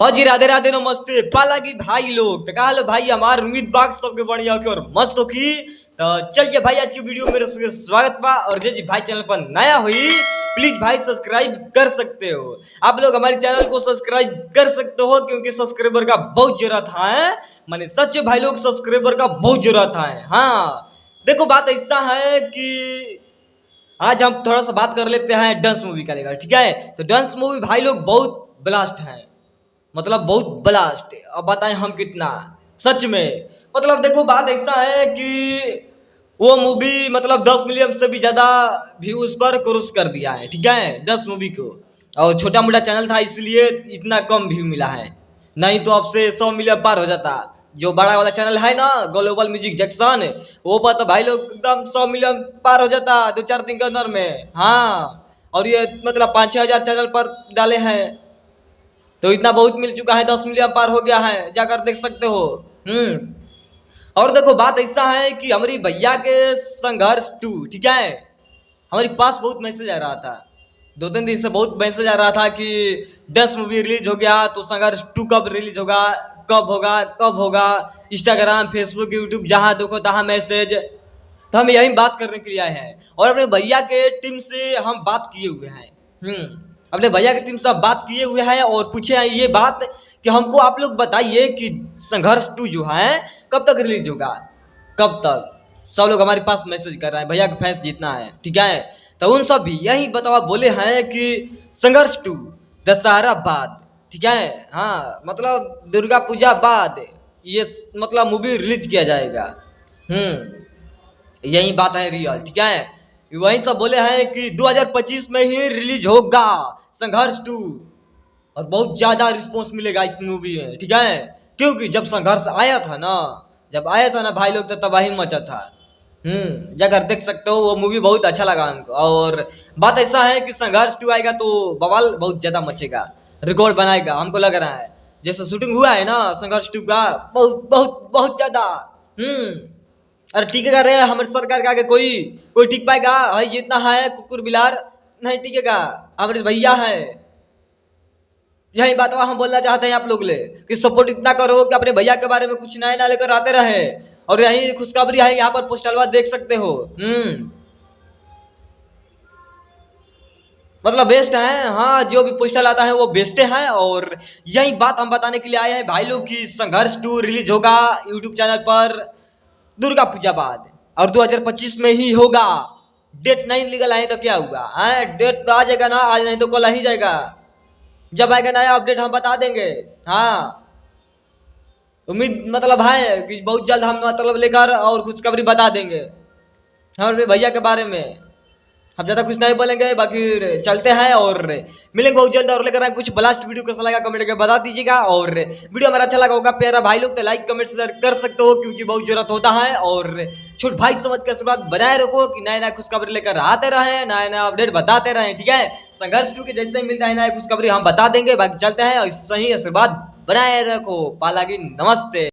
हाँ जी, राधे राधे नमस्ते पालागी भाई लोग तो कहा भाई हमार उम्मीद बाग सबके बढ़िया की और मस्त हो की। तो चलिए भाई आज की वीडियो में मेरे स्वागत बा। और जी भाई चैनल पर नया हुई प्लीज भाई सब्सक्राइब कर सकते हो। आप लोग हमारे चैनल को सब्सक्राइब कर सकते हो क्योंकि सब्सक्राइबर का बहुत जरूरत है। माने सच्चे भाई लोग सब्सक्राइबर का बहुत जरूरत है। हाँ देखो बात ऐसा है कि आज हम थोड़ा सा बात कर लेते हैं डांस मूवी का लेकर, ठीक है। तो डांस मूवी भाई लोग बहुत ब्लास्ट है, मतलब बहुत ब्लास्ट। अब बताएं हम कितना सच में, मतलब देखो बात ऐसा है कि वो मूवी मतलब 10 मिलियन से भी ज्यादा व्यूज पर क्रॉस कर दिया है, ठीक है, 10 मूवी को। और छोटा मोटा चैनल था इसलिए इतना कम व्यू मिला है, नहीं तो अब से 100 मिलियन पार हो जाता। जो बड़ा वाला चैनल है ना ग्लोबल म्यूजिक जंक्शन, वो पर तो भाई लोग एकदम 100 मिलियन पार हो जाता 2-4 दिन के अंदर में। हाँ और ये मतलब 5-6 हजार चैनल पर डाले हैं तो इतना बहुत मिल चुका है, 10 मिलियन पार हो गया है, जाकर देख सकते हो। और देखो बात ऐसा है कि हमारी भैया के संघर्ष 2, ठीक है, हमारे पास बहुत मैसेज आ रहा था, 2-3 दिन से बहुत मैसेज आ रहा था कि 10 मूवी रिलीज हो गया तो संघर्ष 2 कब रिलीज होगा, कब होगा। इंस्टाग्राम फेसबुक यूट्यूब जहाँ देखो तहाँ मैसेज। तो हम यही बात करने के लिए आए हैं और अपने भैया के टीम से हम बात किए हुए हैं। अपने भैया की टीम से बात किए हुए हैं और पूछे हैं ये बात कि हमको आप लोग बताइए कि संघर्ष 2 जो है कब तक रिलीज होगा, कब तक। सब लोग हमारे पास मैसेज कर रहे हैं, भैया का फैंस जितना है, ठीक है। तो उन सब भी यही बतावा बोले हैं कि संघर्ष 2 दशहरा बाद, ठीक है, हाँ मतलब दुर्गा पूजा बाद ये मतलब मूवी रिलीज किया जाएगा। यही बात है रियल, ठीक है। वही सब बोले हैं कि 2025 में ही रिलीज होगा संघर्ष 2 और बहुत ज्यादा रिस्पॉन्स मिलेगा इस मूवी में, ठीक है। क्योंकि जब संघर्ष आया था ना भाई लोग तो तबाही मचा था। जाकर देख सकते हो, वो मूवी बहुत अच्छा लगा हमको। और बात ऐसा है कि संघर्ष 2 आएगा तो बवाल बहुत ज्यादा मचेगा, रिकॉर्ड बनाएगा हमको लग रहा है। जैसे शूटिंग हुआ है ना संघर्ष 2 का बहुत बहुत बहुत ज्यादा। अरे टिकेगा रे हमारे सरकार का आगे कोई टिक पाएगा? है जितना है कुकुर बिलार नहीं टिकेगा, हमारे भैया है। यही बात हम बोलना चाहते हैं आप लोग ले कि सपोर्ट इतना करो कि अपने भैया के बारे में कुछ नया लेकर आते रहे। और यही खुशखबरी है, यहाँ पर पोस्टलवा देख सकते हो। मतलब बेस्ट है, हाँ जो भी पोस्टर आता है वो बेस्ट है। और यही बात हम बताने के लिए आए हैं भाई लोग की संघर्ष 2 रिलीज होगा यूट्यूब चैनल पर दुर्गा पूजा बाद और 2025 में ही होगा। डेट नहीं निकल आए तो क्या हुआ है, डेट तो आ जाएगा ना, आज नहीं तो कल ही जाएगा। जब आएगा नया अपडेट हम बता देंगे। हाँ उम्मीद मतलब है कि बहुत जल्द हम मतलब लेकर और खुशखबरी बता देंगे हमारे भैया के बारे में। हम ज्यादा कुछ नहीं बोलेंगे, बाकी चलते हैं और मिलेंगे बहुत जल्द और लेकर आए कुछ ब्लास्ट वीडियो। कैसा लगा कमेंट करके बता दीजिएगा। और वीडियो हमारा अच्छा लगा होगा प्यारा भाई लोग तो लाइक कमेंट शेयर कर सकते हो क्योंकि बहुत जरूरत होता है। और छोट भाई समझ के आशीर्वाद बनाए रखो कि नया खुशखबरी लेकर आते रहे, नया अपडेट बताते रहे, ठीक है। संघर्ष 2 के जैसे ही मिलता है नया खुशखबरी हम बता देंगे। बाकी चलते हैं और सही आशीर्वाद बनाए रखो। पालागी नमस्ते।